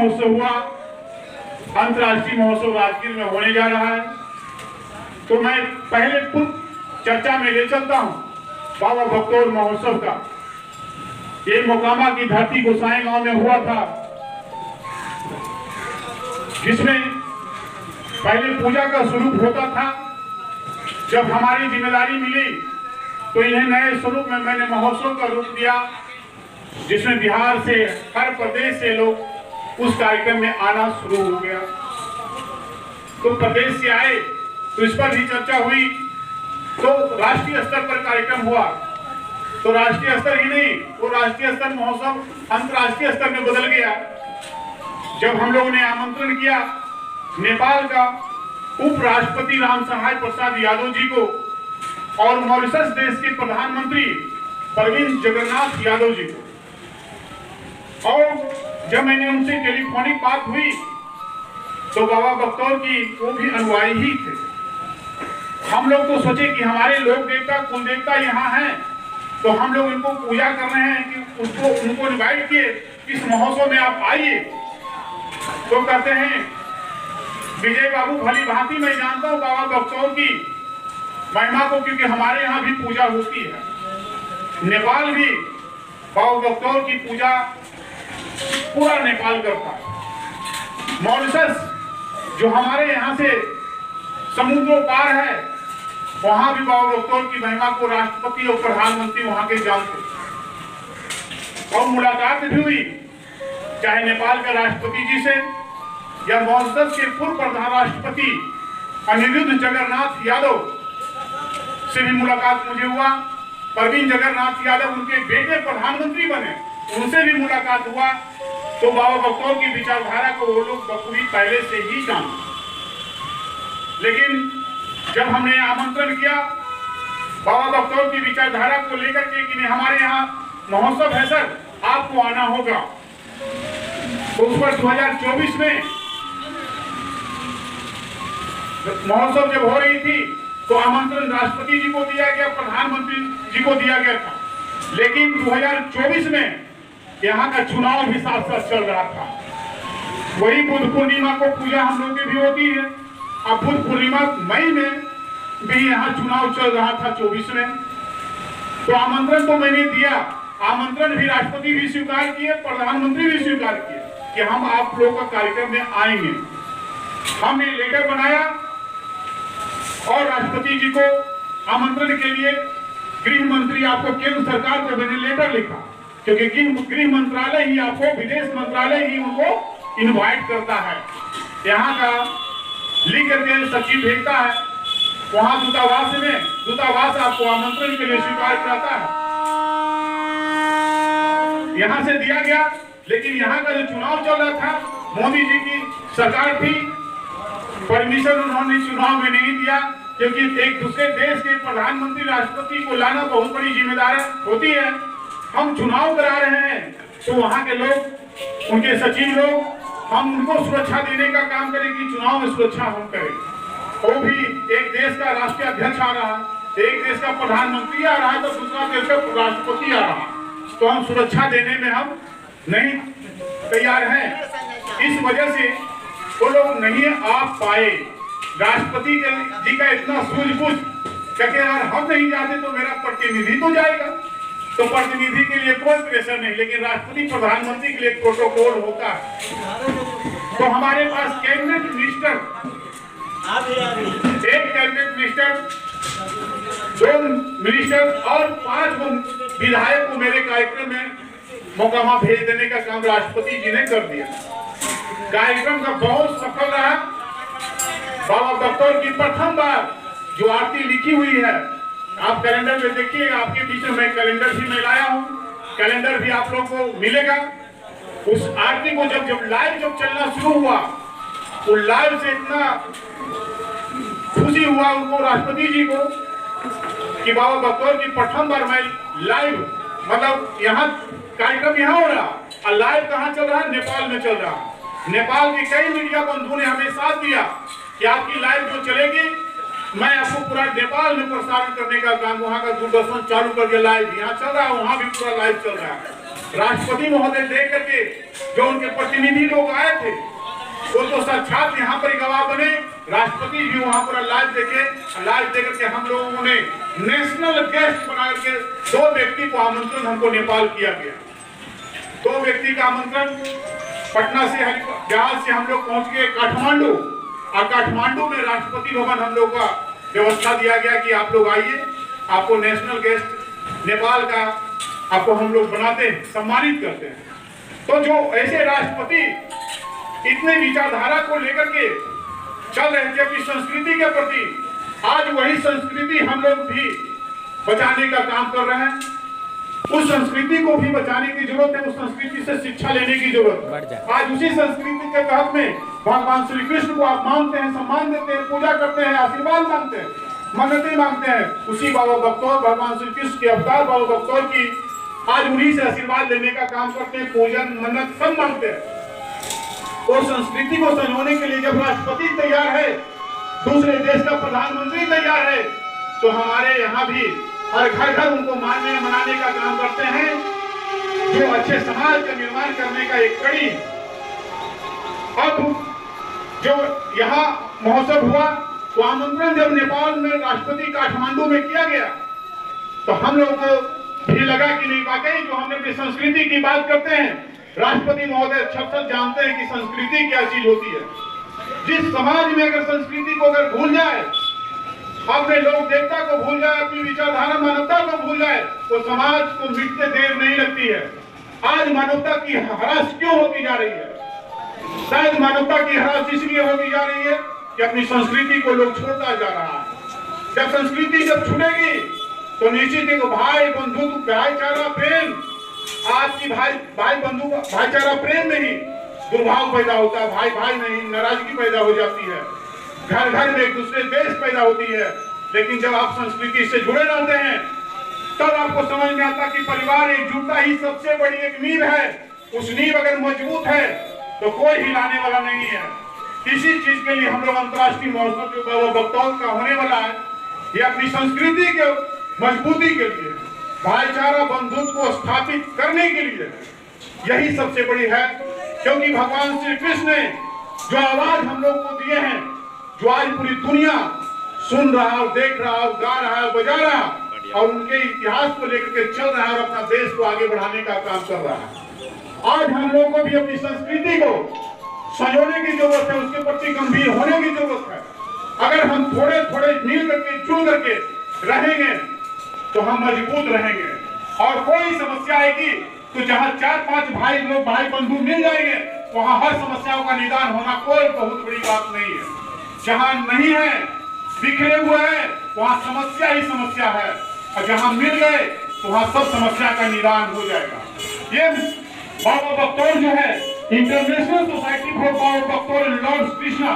महोत्सव हुआ, अंतर्राष्ट्रीय महोत्सव राजगीर में होने जा रहा है। तो मैं पहले पूर्व चर्चा में ले चलता हूं बाबा बख्तौर महोत्सव का। ये मोकामा की धरती गोसाई गांव में हुआ था, जिसमें पहले पूजा का स्वरूप होता था। जब हमारी जिम्मेदारी मिली तो इन्हें नए स्वरूप में मैंने महोत्सव का रूप दिया, जिसमें बिहार से, हर प्रदेश से लोग उस कार्यक्रम में आना शुरू हो गया। तो प्रदेश से आए तो इस पर भी चर्चा हुई। तो राष्ट्रीय स्तर पर कार्यक्रम हुआ, तो राष्ट्रीय स्तर ही नहीं, वो राष्ट्रीय स्तर महोत्सव अंतर्राष्ट्रीय स्तर में बदल गया जब हम लोगों ने आमंत्रण किया नेपाल का उपराष्ट्रपति रामसहाय प्रसाद यादव जी को और मॉरिशस देश के प्रधानमंत्री प्रविंद जगन्नाथ यादव जी को। और जब मैंने उनसे टेलीफोनिक बात हुई तो बाबा बख्तौर की वो भी अनुयायी ही थे। हम लोग तो सोचे कि हमारे लोक देवता कुल देवता यहाँ हैं, तो हम लोग इनको पूजा कर रहे हैं कि उनको इनवाइट किए, इस महोत्सव में आप आइए। तो कहते हैं विजय बाबू, भली भांति मैं जानता हूँ बाबा बख्तौर की महिमा को, क्योंकि हमारे यहाँ भी पूजा होती है। नेपाल भी बाबा बख्तौर की पूजा पूरा नेपाल करता है। मॉरिशस जो हमारे यहाँ से समुद्रों पार है, वहां भी बाबा बख्तौर की महिमा को राष्ट्रपति और प्रधानमंत्री वहां के जानते। और मुलाकात भी हुई, चाहे नेपाल के राष्ट्रपति जी से या मॉरिशस के पूर्व प्रधान राष्ट्रपति अनिरुद्ध जगन्नाथ यादव से भी मुलाकात मुझे हुआ। प्रवीण जगन्नाथ यादव उनके बेटे प्रधानमंत्री बने, उनसे भी मुलाकात हुआ। तो बाबा बख्तौर की विचारधारा को वो लोग बखूबी पहले से ही जानते। लेकिन जब हमने आमंत्रण किया बाबा बख्तौर की विचारधारा को लेकर के कि हमारे यहाँ महोत्सव है सर, आपको आना होगा, तो उस पर 2024 में महोत्सव जब हो रही थी तो आमंत्रण राष्ट्रपति जी को दिया गया, प्रधानमंत्री जी को दिया गया था। लेकिन 2024 में यहाँ का चुनाव भी साथ साथ चल रहा था। वही बुद्ध पूर्णिमा को पूजा हम लोग की भी होती है। अब बुद्ध पूर्णिमा मई में भी यहाँ चुनाव चल रहा था 24 में। तो आमंत्रण तो मैंने दिया, आमंत्रण भी राष्ट्रपति भी स्वीकार किए, प्रधानमंत्री भी स्वीकार किए कि हम आप लोगों का कार्यक्रम में आएंगे। हमने लेटर बनाया और राष्ट्रपति जी को आमंत्रण के लिए गृह मंत्री आपको केंद्र सरकार को मैंने लेटर लिखा, क्योंकि गृह मंत्रालय ही आपको, विदेश मंत्रालय ही उनको इनवाइट करता है। यहाँ का लिख करके सचिव भेजता है, वहां दूतावास आपको आमंत्रण के लिए स्वीकार करता है। यहां से दिया गया, लेकिन यहाँ का जो चुनाव चल रहा था, मोदी जी की सरकार थी, परमिशन उन्होंने चुनाव में नहीं दिया, क्योंकि एक दूसरे देश के प्रधानमंत्री राष्ट्रपति को लाना बहुत बड़ी जिम्मेदारी होती है। हम चुनाव करा रहे हैं तो वहां के लोग, उनके सचिव लोग, हम उनको सुरक्षा देने का काम करें कि चुनाव में सुरक्षा हम करें। वो भी एक देश का राष्ट्रीय अध्यक्ष आ रहा है, एक देश का प्रधानमंत्री आ रहा है, तो दूसरा देश का राष्ट्रपति आ रहा है, तो हम सुरक्षा देने में हम नहीं तैयार हैं। इस वजह से वो लोग नहीं आ पाए। राष्ट्रपति जी का इतना सूझबूझ कहते यार हम नहीं जाते तो मेरा प्रतिनिधि तो जाएगा, तो प्रतिनिधि के लिए कोई प्रेशर नहीं, लेकिन राष्ट्रपति प्रधानमंत्री के लिए प्रोटोकॉल होता है। तो हमारे पास कैबिनेट मिनिस्टर, एक कैबिनेट मिनिस्टर, 2 मिनिस्टर और 5 विधायक को मेरे कार्यक्रम में मोकामा भेज देने का काम राष्ट्रपति जी ने कर दिया। कार्यक्रम का बहुत सफल रहा। बाबा बख्तौर की प्रथम बार जो आरती लिखी हुई है, आप कैलेंडर में देखिए, आपके बीच में मैं कैलेंडर भी मैं लाया हूँ, कैलेंडर भी आप लोगों को मिलेगा। उस आरती को जब लाइव चलना शुरू हुआ, तो लाइव से इतना खुशी हुआ उनको, राष्ट्रपति जी को, कि बाबा बख्तौर की प्रथम बार मैं लाइव, मतलब यहाँ कार्यक्रम यहाँ हो रहा और लाइव कहाँ चल रहा है, नेपाल में चल रहा है। नेपाल के कई मीडिया बंधुओं ने हमें साथ दिया कि आपकी लाइव जो चलेगी, मैं आपको पूरा नेपाल में प्रसारण करने का काम, वहाँ का दूरदर्शन चालू कर दिया, लाइव यहाँ चल रहा है, वहाँ भी पूरा लाइव चल रहा है। राष्ट्रपति महोदय देख करके जो उनके प्रतिनिधि लोग आए थे वो तो साक्षात यहाँ पर गवाह बने। राष्ट्रपति भी वहां पर लाइव देकर के हम लोगों ने नेशनल गेस्ट बना करके 2 व्यक्ति को आमंत्रण हमको नेपाल किया गया। 2 व्यक्ति का आमंत्रण पटना से जहाज से हम लोग पहुंच गए काठमांडू, और काठमांडू में राष्ट्रपति भवन हम लोग का व्यवस्था दिया गया कि आप लोग आइए, आपको नेशनल गेस्ट नेपाल का आपको हम लोग बनाते हैं, सम्मानित करते हैं। तो जो ऐसे राष्ट्रपति इतने विचारधारा को लेकर के चल रहे थे अपनी संस्कृति के प्रति, आज वही संस्कृति हम लोग भी बचाने का काम कर रहे हैं। उस संस्कृति को भी बचाने की जरूरत है, उस संस्कृति से शिक्षा लेने की जरूरत है। आज उसी संस्कृति के तहत में भगवान श्री कृष्ण को आप मानते हैं, सम्मान देते हैं, पूजा करते हैं, आशीर्वाद मांगते हैं, मन्नतें मांगते हैं। उसी बाबा बख्तौर भगवान श्री कृष्ण के अवतार बाबा बख्तौर की आज उन्हीं से आशीर्वाद लेने का काम करते हैं, पूजन मन्नत सब मांगते हैं। और संस्कृति को संजोने के लिए जब राष्ट्रपति तैयार है, दूसरे देश का प्रधानमंत्री तैयार है, तो हमारे यहाँ भी हर घर उनको मानने मनाने का काम करते हैं, जो अच्छे समाज का निर्माण करने का एक कड़ी। अब जो यहाँ महोत्सव हुआ तो आमंत्रण जब नेपाल में राष्ट्रपति काठमांडू में किया गया तो हम लोगों को भी लगा कि नहीं, वाकई जो हमने अपनी संस्कृति की बात करते हैं, राष्ट्रपति महोदय सब जानते हैं कि संस्कृति क्या चीज होती है। जिस समाज में अगर संस्कृति को अगर भूल जाए, अपने लोक देवता को भूल जाए, अपनी विचारधारा मानवता को भूल जाए, तो समाज को मिटते देर नहीं लगती है। आज मानवता की ह्रास क्यों होती जा रही है? शायद मानवता की ह्रास इसलिए होती जा रही है कि अपनी संस्कृति को लोग छोड़ता जा रहा है। जब संस्कृति जब छूटेगी तो निश्चित ही भाई बंधु भाईचारा प्रेम, आपकी भाई बंधु भाईचारा प्रेम में ही दुर्भाव पैदा होता है, भाई भाई नहीं नाराजगी पैदा हो जाती है, घर में एक दूसरे देश पैदा होती है। लेकिन जब आप संस्कृति से जुड़े रहते हैं तब आपको समझ में आता कि परिवार एकजुटता ही सबसे बड़ी एक नींव है। उस नींव अगर मजबूत है तो कोई हिलाने वाला नहीं है। इसी चीज के लिए हम लोग अंतर्राष्ट्रीय महोत्सव जो बाबा बख्तौर का होने वाला है, ये अपनी संस्कृति के मजबूती के लिए, भाईचारा बंधुत्व को स्थापित करने के लिए यही सबसे बड़ी है। क्योंकि भगवान श्री कृष्ण ने जो आवाज हम लोग को दिए हैं, जो आज पूरी दुनिया सुन रहा और देख रहा और गा रहा है, बजा रहा है, और उनके इतिहास को लेकर के चल रहा है और अपना देश को आगे बढ़ाने का काम कर रहा है। आज हम लोगों को भी अपनी संस्कृति को संजोने की जरूरत है, उसके प्रति गंभीर होने की जरूरत है। अगर हम थोड़े थोड़े मिल करके जुड़ करके रहेंगे तो हम मजबूत रहेंगे। और कोई समस्या आएगी तो जहाँ 4-5 भाई बंधु मिल जाएंगे, वहाँ हर समस्याओं का निदान होना कोई बहुत बड़ी बात नहीं है। जहाँ नहीं है, बिखरे हुए हैं, वहाँ समस्या ही समस्या है, और जहाँ मिल गए तो वहाँ सब समस्या का निदान हो जाएगा। ये बाबा बख्तौर जो है, international society for Baba बख्तौर and Lord Krishna,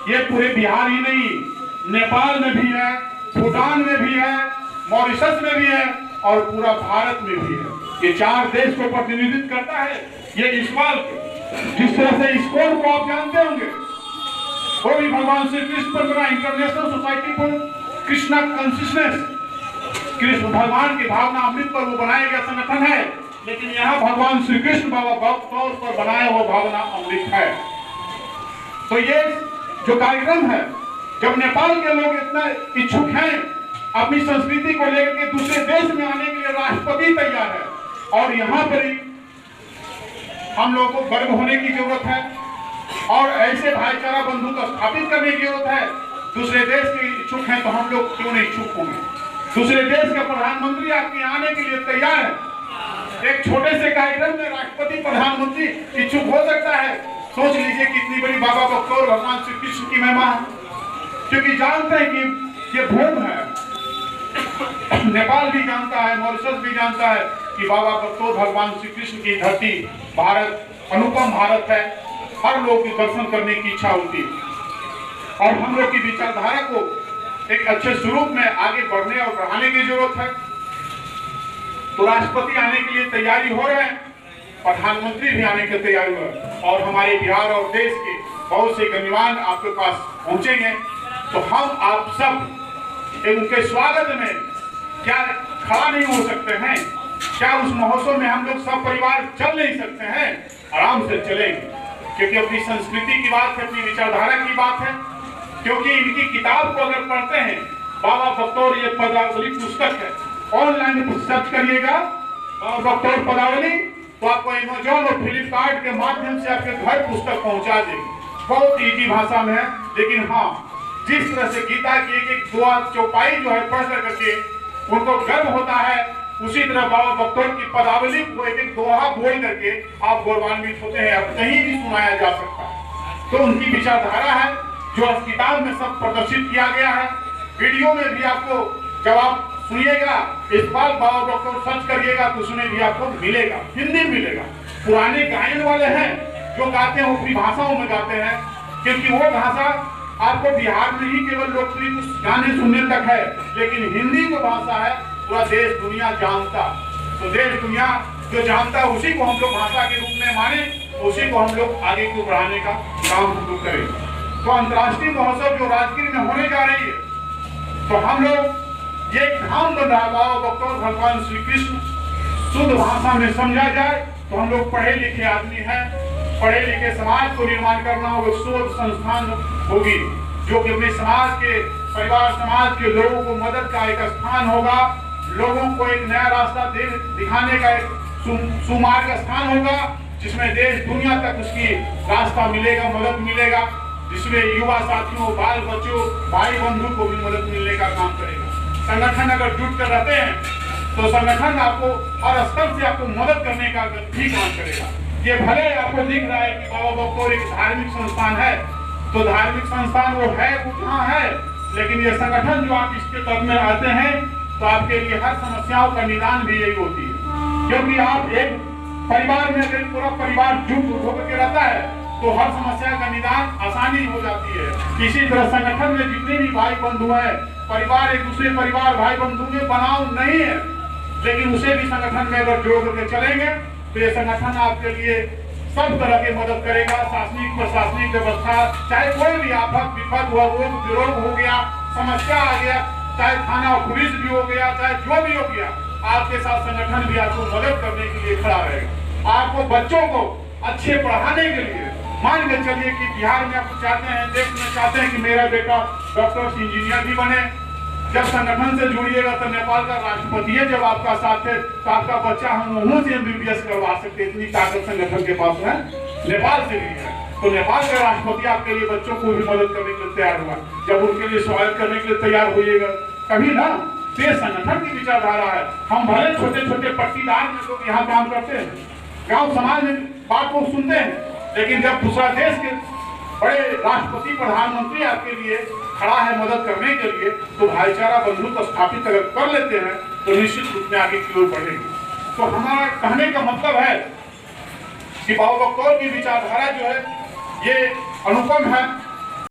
ये पूरे बिहार ही नहीं, नेपाल में भी है, भूटान में भी है, मॉरिशस में भी है और पूरा भारत में भी है। ये 4 देश को प्रतिनिधित्व करता है। ये इस्माल जिस तरह से स्कोर को आप जानते होंगे, वो भी भगवान श्री कृष्ण पर बना international society for Krishna consciousness, Krishna भगवान की भावना अमृत पर वो बनाया गया संगठन है। लेकिन यहाँ भगवान श्री कृष्ण बाबा बख्तौर पर बनाया हुआ भावना अमृत है। तो ये जो कार्यक्रम है, जब नेपाल के लोग इतना इच्छुक हैं अपनी संस्कृति को लेकर के दूसरे देश में आने के लिए, राष्ट्रपति तैयार है, और यहाँ पर ही हम लोगों को गर्व होने की जरूरत है और ऐसे भाईचारा बंधु को स्थापित करने की जरूरत है। दूसरे देश के इच्छुक हैं तो हम लोग क्यों नहीं इच्छुक होंगे? दूसरे देश का प्रधानमंत्री आपके आने के लिए तैयार है। एक छोटे से कार्यक्रम में राष्ट्रपति प्रधानमंत्री इच्छुक हो सकता है। सोच लीजिए कितनी बड़ी बाबा बख्तौर भगवान श्री कृष्ण की महिमा है, क्योंकि जानते हैं कि ये भूमि है। नेपाल भी जानता है, मॉरिशस भी जानता है कि बाबा बख्तौर भगवान श्री कृष्ण की धरती भारत अनुपम भारत है। हर लोग के दर्शन करने की इच्छा होती है और हम लोग की विचारधारा को एक अच्छे स्वरूप में आगे बढ़ने और बढ़ाने की जरूरत है। तो राष्ट्रपति आने के लिए तैयारी हो रहे हैं, प्रधानमंत्री भी आने की तैयारी हो रही है, और हमारे बिहार और देश के बहुत से गण्यमान्य आपके पास पहुंचेंगे। तो हम आप सब उनके स्वागत में क्या खड़ा नहीं हो सकते हैं? क्या उस महोत्सव में हम लोग सब परिवार चल नहीं सकते हैं? आराम से चलेंगे, क्योंकि अपनी संस्कृति की बात है, अपनी विचारधारा की बात है। क्योंकि इनकी किताब को अगर पढ़ते हैं, बाबा बख्तौर, ये पदावली पुस्तक है, ऑनलाइन सर्च करिएगा बाबा बख्तौर पदावली, तो आपको अमेज़न और फ्लिपकार्ट के माध्यम से आपके घर पुस्तक पहुंचा देगी। बहुत इजी भाषा में है, लेकिन हाँ, जिस तरह से गीता की एक एक दुआ चौपाई जो है पढ़ करके उनको गर्व होता है, उसी तरह बाबा बख्तौर की पदावली को एक एक दोहा बोल करके आप गौरवान्वित होते हैं। अब कहीं भी सुनाया जा सकता है। तो उनकी विचारधारा है जो इस किताब में सब प्रदर्शित किया गया है। वीडियो में भी आपको, जब आप सुनिएगा इस बार बाबा बख्तौर सर्च करिएगा तो उसमें भी आपको मिलेगा, हिंदी मिलेगा। पुराने गायन वाले हैं जो गाते हैं, अपनी भाषाओं में गाते हैं, क्योंकि वो भाषा आपको बिहार में ही केवल लोकप्रिय गाने सुनने तक है, लेकिन हिंदी जो भाषा है पूरा देश दुनिया जानता। तो देश दुनिया जो जानता है उसी को हम लोग भाषा के रूप में माने, उसी को हम लोग आगे को बढ़ाने का काम शुरू करें। तो अंतर्राष्ट्रीय महोत्सव जो राजगीर में होने जा रही है, तो हम लोग ये धाम बन रहा, बाबा बख्तौर भगवान श्री कृष्ण शुद्ध भाषा में समझा जाए तो हम लोग पढ़े लिखे आदमी हैं। पढ़े लिखे समाज को निर्माण करना होगा, शोध संस्थान होगी जो कि अपने समाज के, परिवार समाज के लोगों को मदद का एक स्थान होगा, लोगों को एक नया रास्ता दिखाने का एक सुमार्ग स्थान होगा, जिसमें देश दुनिया तक उसकी रास्ता मिलेगा, मदद मिलेगा, जिसमें युवा साथियों, बाल बच्चों, भाई बंधु को भी मदद मिलने का काम करेगा। संगठन अगर जुट कर रहते हैं तो संगठन आपको हर स्तर से आपको मदद करने का भी काम करेगा। ये भले आपको दिख रहा है कि बाबा बख्तौर एक धार्मिक संस्थान है, तो धार्मिक संस्थान वो है, वो कहाँ है, लेकिन ये संगठन जो आप इसके तहत में आते हैं तो आपके लिए हर समस्याओं का निदान भी यही होती है। क्योंकि आप एक परिवार में अगर पूरा परिवार जुट होकर के रहता है तो हर समस्या का निदान आसानी हो जाती है। इसी तरह संगठन में जितने भी भाई बंधु हैं, परिवार एक दूसरे परिवार भाई बंधु में बनाव नहीं है, लेकिन उसे भी संगठन में अगर जोड़ करके चलेंगे तो ये संगठन आपके लिए सब तरह की मदद करेगा। शासनिक प्रशासनिक व्यवस्था, चाहे कोई भी आफत विपद हुआ, रोग विरोग हो गया, समस्या आ गया, चाहे थाना पुलिस भी हो गया, चाहे जो भी हो गया, आपके साथ संगठन भी आपको मदद करने के लिए खड़ा रहेगा। आपको बच्चों को अच्छे पढ़ाने के लिए, मान के चलिए कि बिहार में आप चाहते हैं, देश में चाहते हैं कि मेरा बेटा डॉक्टर इंजीनियर भी बने, जब संगठन से जुड़िएगा तो नेपाल का राष्ट्रपति है, जब आपका साथ है तो आपका बच्चा हम वहाँ से MBBS करवा सकते हैं, इतनी ताकत संगठन के पास है, नेपाल से भी है। तो नेपाल का राष्ट्रपति आपके लिए बच्चों को भी मदद करने के लिए तैयार हुआ, जब उनके लिए स्वागत करने के लिए तैयार होइएगा कभी ना। तो ये संगठन की विचारधारा है। हम भले छोटे छोटे पट्टीदार में लोग यहाँ काम करते हैं, गाँव समाज में बात को सुनते हैं, लेकिन जब दूसरा देश के बड़े राष्ट्रपति प्रधानमंत्री आपके लिए खड़ा है मदद करने के लिए, तो भाईचारा बंधुत्व स्थापित अगर कर लेते हैं तो निश्चित रूप में आगे की ओर बढ़ेंगे। तो हमारा कहने का मतलब है कि बाबा बख्तौर की विचारधारा जो है ये अनुपम है।